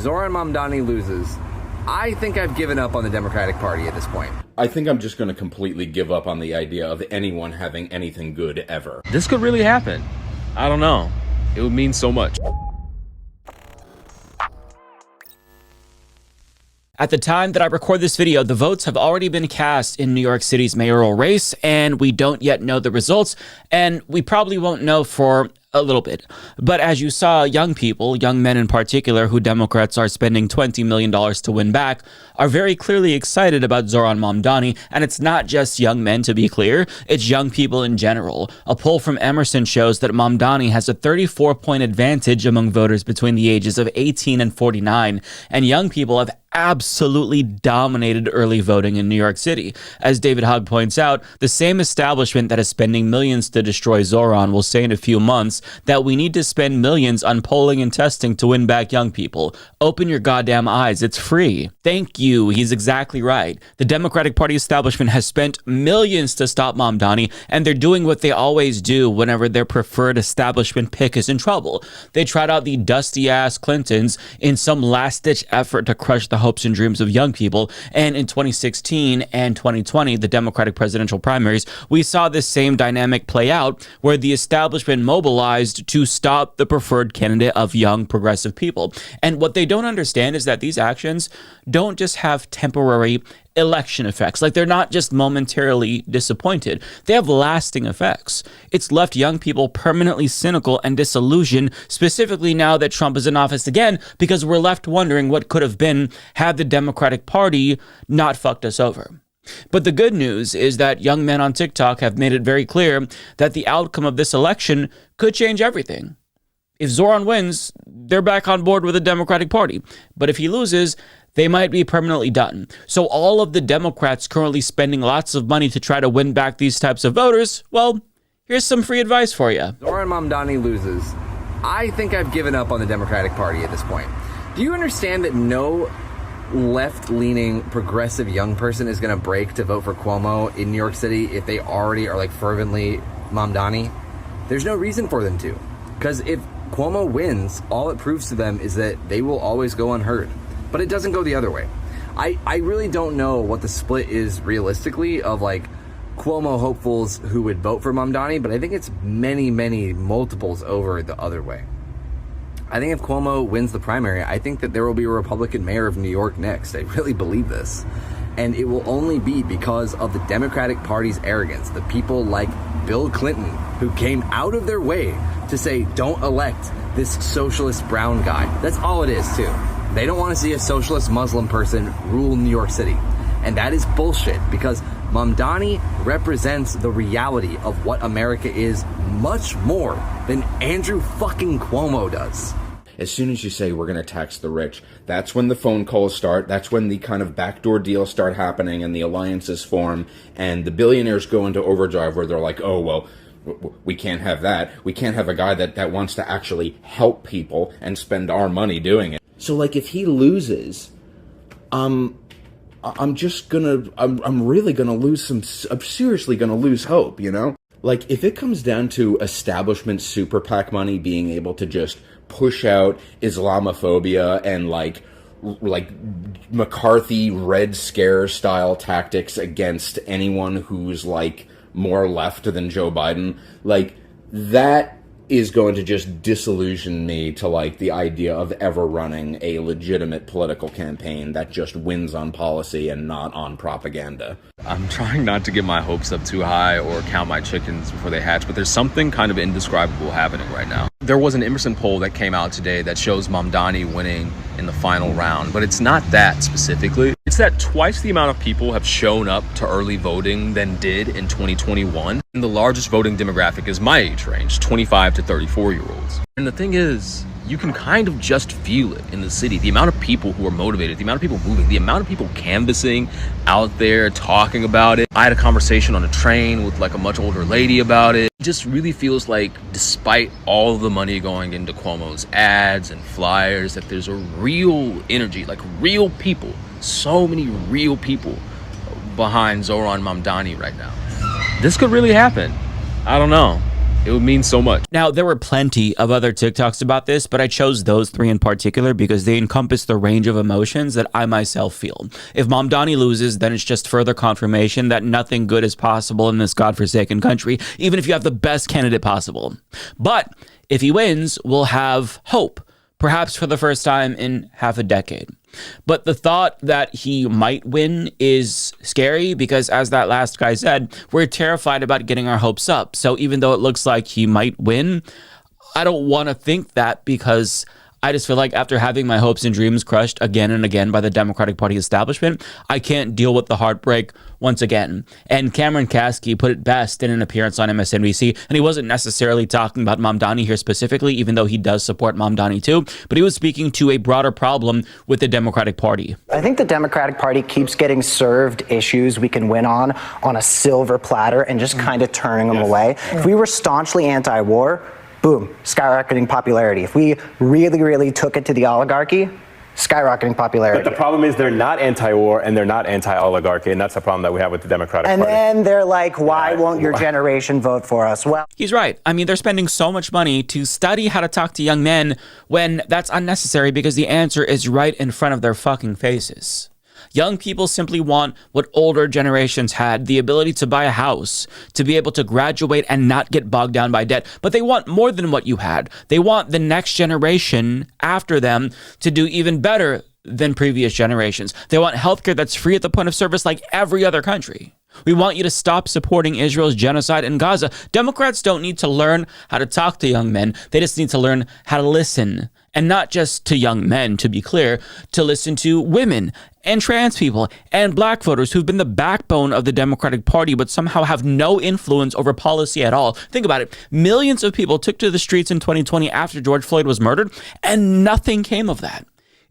Zohran Mamdani loses. I think I've given up on the Democratic Party at this point. I think I'm just going to completely give up on the idea of anyone having anything good ever. This could really happen. I don't know. It would mean so much. At the time that I record this video, the votes have already been cast in New York City's mayoral race, and we don't yet know the results, and we probably won't know for a little bit. But as you saw, young people, young men in particular, who Democrats are spending $20 million to win back, are very clearly excited about Zohran Mamdani. And it's not just young men, to be clear, it's young people in general. A poll from Emerson shows that Mamdani has a 34-point advantage among voters between the ages of 18 and 49. And young people have absolutely dominated early voting in New York City. As David Hogg points out, the same establishment that is spending millions to destroy Zohran will say in a few months that we need to spend millions on polling and testing to win back young people. Open your goddamn eyes. It's free. Thank you. He's exactly right. The Democratic Party establishment has spent millions to stop Mamdani, and they're doing what they always do whenever their preferred establishment pick is in trouble. They tried out the dusty-ass Clintons in some last-ditch effort to crush the hopes and dreams of young people, and in 2016 and 2020, the Democratic presidential primaries, we saw this same dynamic play out, where the establishment mobilized to stop the preferred candidate of young progressive people. And what they don't understand is that these actions don't just have temporary election effects. Like, they're not just momentarily disappointed. They have lasting effects. It's left young people permanently cynical and disillusioned, specifically now that Trump is in office again, because we're left wondering what could have been had the Democratic Party not fucked us over. But the good news is that young men on TikTok have made it very clear that the outcome of this election could change everything. If Zohran wins, they're back on board with the Democratic Party. But if he loses, they might be permanently done. So all of the Democrats currently spending lots of money to try to win back these types of voters, well, here's some free advice for you. Zohran Mamdani loses. I think I've given up on the Democratic Party at this point. Do you understand that no left-leaning progressive young person is going to break to vote for Cuomo in New York City if they already are like fervently Mamdani? There's no reason for them to. Because if Cuomo wins, all it proves to them is that they will always go unheard. But it doesn't go the other way. I really don't know what the split is realistically of like Cuomo hopefuls who would vote for Mamdani, but I think it's many, many multiples over the other way. I think if Cuomo wins the primary, I think that there will be a Republican mayor of New York next. I really believe this. And it will only be because of the Democratic Party's arrogance. The people like Bill Clinton, who came out of their way to say, don't elect this socialist brown guy. That's all it is, too. They don't want to see a socialist Muslim person rule New York City. And that is bullshit, because Mamdani represents the reality of what America is much more than Andrew fucking Cuomo does. As soon as you say we're going to tax the rich, that's when the phone calls start. That's when the kind of backdoor deals start happening and the alliances form and the billionaires go into overdrive where they're like, oh, well, we can't have that. We can't have a guy that wants to actually help people and spend our money doing it. So, like, if he loses, I'm really gonna lose I'm seriously gonna lose hope, you know? Like, if it comes down to establishment super PAC money being able to just push out Islamophobia and like McCarthy Red Scare style tactics against anyone who's like more left than Joe Biden, like that is going to just disillusion me to like the idea of ever running a legitimate political campaign that just wins on policy and not on propaganda. I'm trying not to get my hopes up too high or count my chickens before they hatch, but there's something kind of indescribable happening right now. There was an Emerson poll that came out today that shows Mamdani winning in the final round, but it's not that specifically. It's that twice the amount of people have shown up to early voting than did in 2021. And the largest voting demographic is my age range, 25 to 34-year-olds. And the thing is, you can kind of just feel it in the city. The amount of people who are motivated, the amount of people moving, the amount of people canvassing out there, talking about it. I had a conversation on a train with like a much older lady about it. It just really feels like despite all the money going into Cuomo's ads and flyers, that there's a real energy, like real people, so many real people behind Zohran Mamdani right now. This could really happen. I don't know. It It would mean so much. Now, there were plenty of other TikToks about this, but I chose those three in particular because they encompass the range of emotions that I myself feel. If Mamdani loses, then it's just further confirmation that nothing good is possible in this godforsaken country, even if you have the best candidate possible. But if he wins, we'll have hope, perhaps for the first time in half a decade. But the thought that he might win is scary because, as that last guy said, we're terrified about getting our hopes up. So even though it looks like he might win, I don't want to think that because I just feel like after having my hopes and dreams crushed again and again by the Democratic Party establishment, I can't deal with the heartbreak once again. And Cameron Kasky put it best in an appearance on MSNBC, and he wasn't necessarily talking about Mamdani here specifically, even though he does support Mamdani too, but he was speaking to a broader problem with the Democratic Party. I think the Democratic Party keeps getting served issues we can win on a silver platter and just kind of turning them away. If we were staunchly anti-war, boom, skyrocketing popularity. If we really, really took it to the oligarchy, skyrocketing popularity. But the problem is they're not anti-war and they're not anti-oligarchy, and that's the problem that we have with the Democratic Party. And then they're like, why won't your generation vote for us? Well, he's right. I mean, they're spending so much money to study how to talk to young men when that's unnecessary because the answer is right in front of their fucking faces. Young people simply want what older generations had, the ability to buy a house, to be able to graduate and not get bogged down by debt. But they want more than what you had. They want the next generation after them to do even better than previous generations. They want healthcare that's free at the point of service like every other country. We want you to stop supporting Israel's genocide in Gaza. Democrats don't need to learn how to talk to young men. They just need to learn how to listen. And not just to young men, to be clear, to listen to women and trans people and black voters who've been the backbone of the Democratic Party but somehow have no influence over policy at all. Think about it. Millions of people took to the streets in 2020 after George Floyd was murdered, and nothing came of that.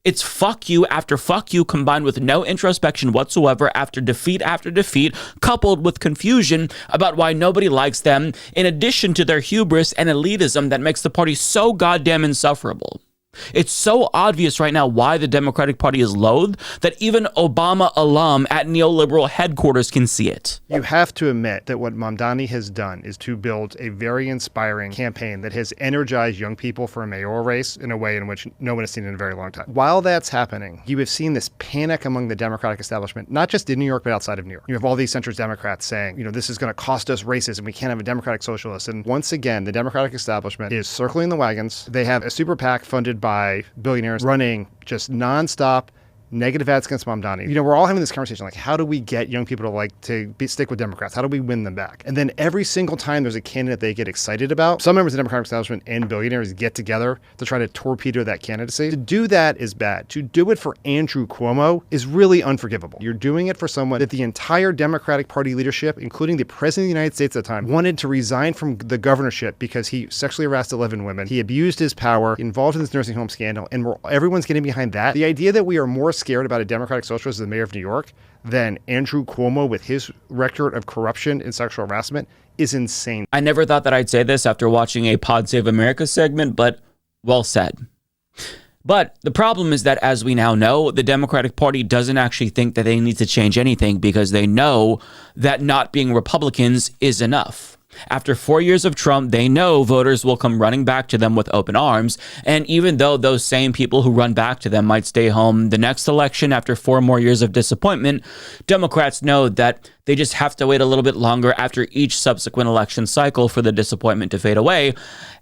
It's fuck you after fuck you combined with no introspection whatsoever after defeat, coupled with confusion about why nobody likes them, in addition to their hubris and elitism that makes the party so goddamn insufferable. It's so obvious right now why the Democratic Party is loathed that even Obama alum at neoliberal headquarters can see it. You have to admit that what Mamdani has done is to build a very inspiring campaign that has energized young people for a mayoral race in a way in which no one has seen in a very long time. While that's happening, you have seen this panic among the Democratic establishment, not just in New York, but outside of New York. You have all these centrist Democrats saying, this is going to cost us races and we can't have a Democratic socialist. And once again, the Democratic establishment is circling the wagons. They have a super PAC funded by billionaires running just nonstop negative ads against Mamdani. We're all having this conversation like, how do we get young people to stick with Democrats? How do we win them back? And then every single time there's a candidate they get excited about, some members of the Democratic establishment and billionaires get together to try to torpedo that candidacy. To do that is bad. To do it for Andrew Cuomo is really unforgivable. You're doing it for someone that the entire Democratic Party leadership, including the President of the United States at the time, wanted to resign from the governorship because he sexually harassed 11 women. He abused his power, involved in this nursing home scandal, and everyone's getting behind that. The idea that we are more scared about a Democratic socialist as the mayor of New York than Andrew Cuomo with his record of corruption and sexual harassment is insane. I never thought that I'd say this after watching a Pod Save America segment, but well said. But the problem is that, as we now know, the Democratic Party doesn't actually think that they need to change anything because they know that not being Republicans is enough. After 4 years of Trump, they know voters will come running back to them with open arms. And even though those same people who run back to them might stay home the next election after 4 more years of disappointment, Democrats know that they just have to wait a little bit longer after each subsequent election cycle for the disappointment to fade away.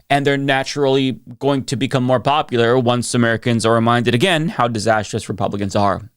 And they're naturally going to become more popular once Americans are reminded again how disastrous Republicans are.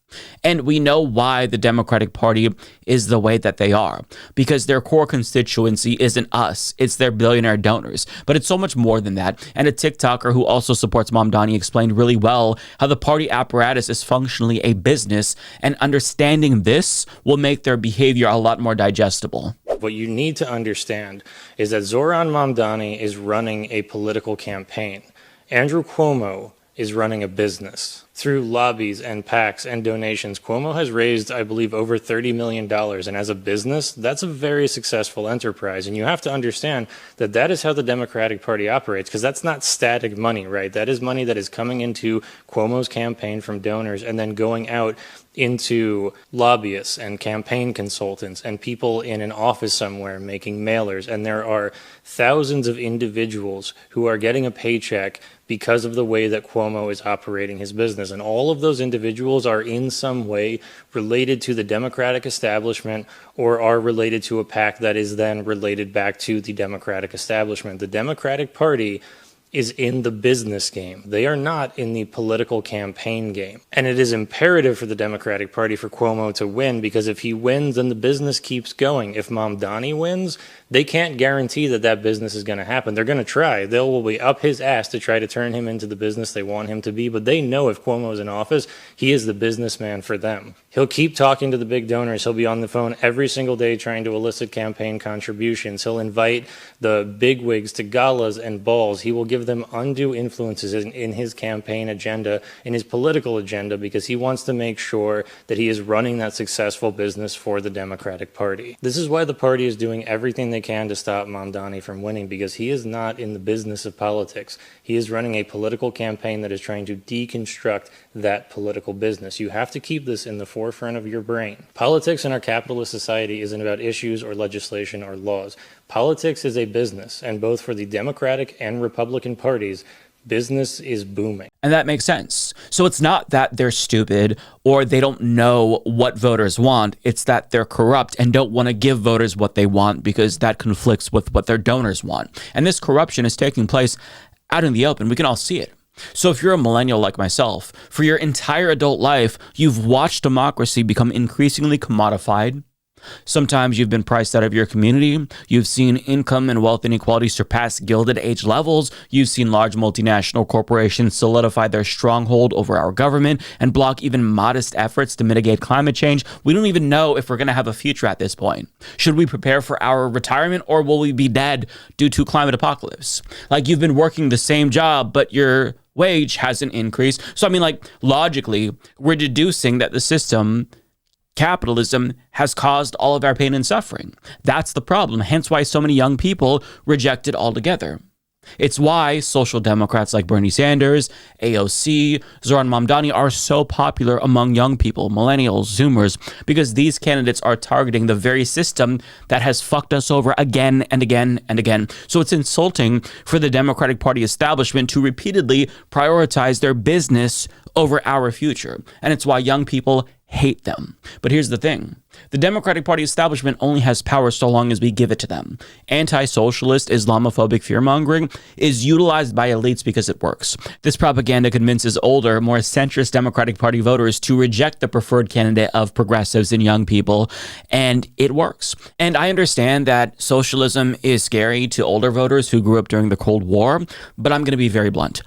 And we know why the Democratic Party is the way that they are, because their core constituency isn't us, it's their billionaire donors. But it's so much more than that. And a TikToker who also supports Mamdani explained really well how the party apparatus is functionally a business, and understanding this will make their behavior a lot more digestible. What you need to understand is that Zohran Mamdani is running a political campaign. Andrew Cuomo is running a business. Through lobbies and PACs and donations, Cuomo has raised, I believe, over $30 million. And as a business, that's a very successful enterprise. And you have to understand that that is how the Democratic Party operates, because that's not static money, right? That is money that is coming into Cuomo's campaign from donors and then going out into lobbyists and campaign consultants and people in an office somewhere making mailers. And there are thousands of individuals who are getting a paycheck because of the way that Cuomo is operating his business. And all of those individuals are in some way related to the Democratic establishment or are related to a PAC that is then related back to the Democratic establishment. The Democratic Party is in the business game. They are not in the political campaign game. And it is imperative for the Democratic Party for Cuomo to win, because if he wins, then the business keeps going. If Mamdani wins, they can't guarantee that that business is going to happen. They're going to try. They will be up his ass to try to turn him into the business they want him to be, but they know if Cuomo is in office, he is the businessman for them. He'll keep talking to the big donors. He'll be on the phone every single day trying to elicit campaign contributions. He'll invite the bigwigs to galas and balls. He will give them undue influences in his campaign agenda, in his political agenda, because he wants to make sure that he is running that successful business for the Democratic Party. This is why the party is doing everything they can to stop Mamdani from winning, because he is not in the business of politics. He is running a political campaign that is trying to deconstruct that political business. You have to keep this in the forefront of your brain. Politics in our capitalist society isn't about issues or legislation or laws. Politics is a business, and both for the Democratic and Republican parties, business is booming. And that makes sense. So it's not that they're stupid or they don't know what voters want. It's that they're corrupt and don't want to give voters what they want because that conflicts with what their donors want. And this corruption is taking place out in the open. We can all see it. So if you're a millennial like myself, for your entire adult life, you've watched democracy become increasingly commodified. Sometimes you've been priced out of your community. You've seen income and wealth inequality surpass Gilded Age levels. You've seen large multinational corporations solidify their stronghold over our government and block even modest efforts to mitigate climate change. We don't even know if we're going to have a future at this point. Should we prepare for our retirement, or will we be dead due to climate apocalypse? Like, you've been working the same job, but your wage hasn't increased. So, I mean, like, logically, we're deducing that the system, capitalism, has caused all of our pain and suffering. That's the problem. Hence why so many young people reject it altogether. It's why social democrats like Bernie Sanders, AOC, Zohran Mamdani are so popular among young people, millennials, Zoomers, because these candidates are targeting the very system that has fucked us over again and again and again. So it's insulting for the Democratic Party establishment to repeatedly prioritize their business over our future. And it's why young people hate them. But here's the thing. The Democratic Party establishment only has power so long as we give it to them. Anti-socialist, Islamophobic fear-mongering is utilized by elites because it works. This propaganda convinces older, more centrist Democratic Party voters to reject the preferred candidate of progressives and young people, and it works. And I understand that socialism is scary to older voters who grew up during the Cold War, but I'm going to be very blunt.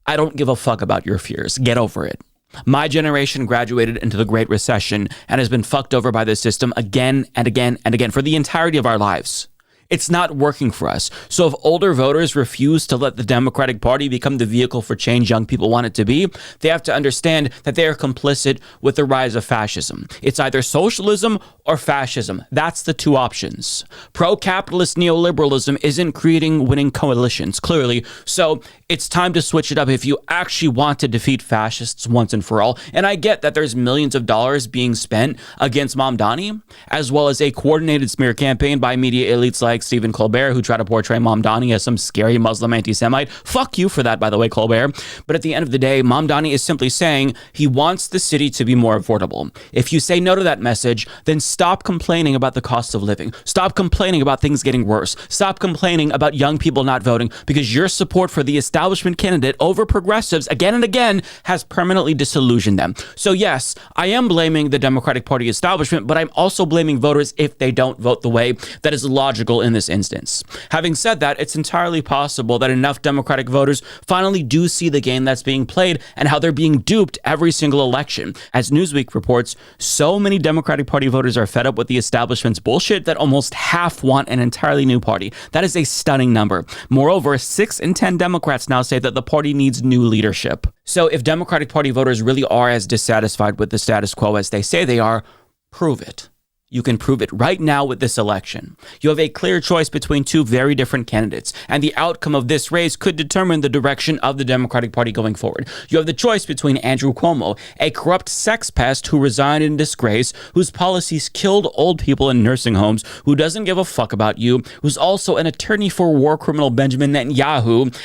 I don't give a fuck about your fears. Get over it. My generation graduated into the Great Recession and has been fucked over by the system again and again and again for the entirety of our lives. It's not working for us. So if older voters refuse to let the Democratic Party become the vehicle for change young people want it to be, they have to understand that they are complicit with the rise of fascism. It's either socialism or fascism. That's the two options. Pro-capitalist neoliberalism isn't creating winning coalitions, clearly. So it's time to switch it up if you actually want to defeat fascists once and for all. And I get that there's millions of dollars being spent against Mamdani, as well as a coordinated smear campaign by media elites like Stephen Colbert, who try to portray Mamdani as some scary Muslim anti-Semite. Fuck you for that, by the way, Colbert. But at the end of the day, Mamdani is simply saying he wants the city to be more affordable. If you say no to that message, then stop complaining about the cost of living. Stop complaining about things getting worse. Stop complaining about young people not voting, because your support for the establishment candidate over progressives again and again has permanently disillusioned them. So yes, I am blaming the Democratic Party establishment, but I'm also blaming voters if they don't vote the way that is logical in this instance. Having said that, it's entirely possible that enough Democratic voters finally do see the game that's being played and how they're being duped every single election. As Newsweek reports, so many Democratic Party voters are fed up with the establishment's bullshit that almost half want an entirely new party. That is a stunning number. Moreover, 6 in 10 Democrats now say that the party needs new leadership. So if Democratic Party voters really are as dissatisfied with the status quo as they say they are, prove it. You can prove it right now with this election. You have a clear choice between 2 very different candidates, and the outcome of this race could determine the direction of the Democratic Party going forward. You have the choice between Andrew Cuomo, a corrupt sex pest who resigned in disgrace, whose policies killed old people in nursing homes, who doesn't give a fuck about you, who's also an attorney for war criminal Benjamin Netanyahu.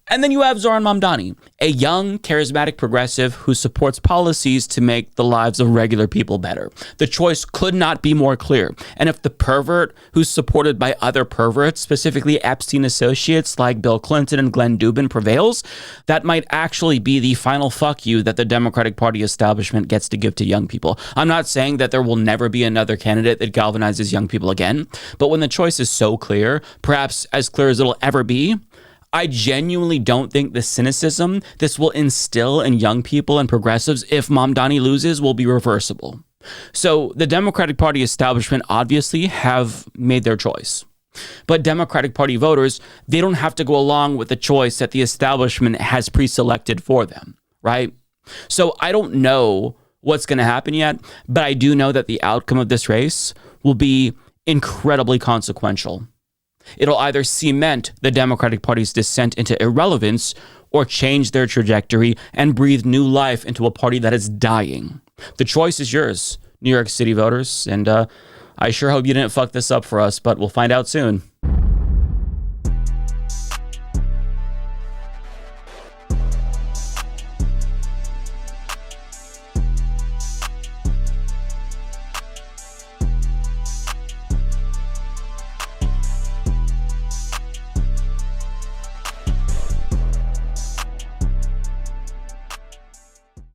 And then you have Zohran Mamdani, a young, charismatic progressive who supports policies to make the lives of regular people better. The choice could not be more clear. And if the pervert, who's supported by other perverts, specifically Epstein associates like Bill Clinton and Glenn Dubin, prevails, that might actually be the final fuck you that the Democratic Party establishment gets to give to young people. I'm not saying that there will never be another candidate that galvanizes young people again, but when the choice is so clear, perhaps as clear as it'll ever be, I genuinely don't think the cynicism this will instill in young people and progressives if Mamdani loses will be reversible. So the Democratic Party establishment obviously have made their choice. But Democratic Party voters, they don't have to go along with the choice that the establishment has pre-selected for them, right? So I don't know what's going to happen yet, but I do know that the outcome of this race will be incredibly consequential. It'll either cement the Democratic Party's descent into irrelevance or change their trajectory and breathe new life into a party that is dying. The choice is yours, New York City voters, and I sure hope you didn't fuck this up for us, but we'll find out soon.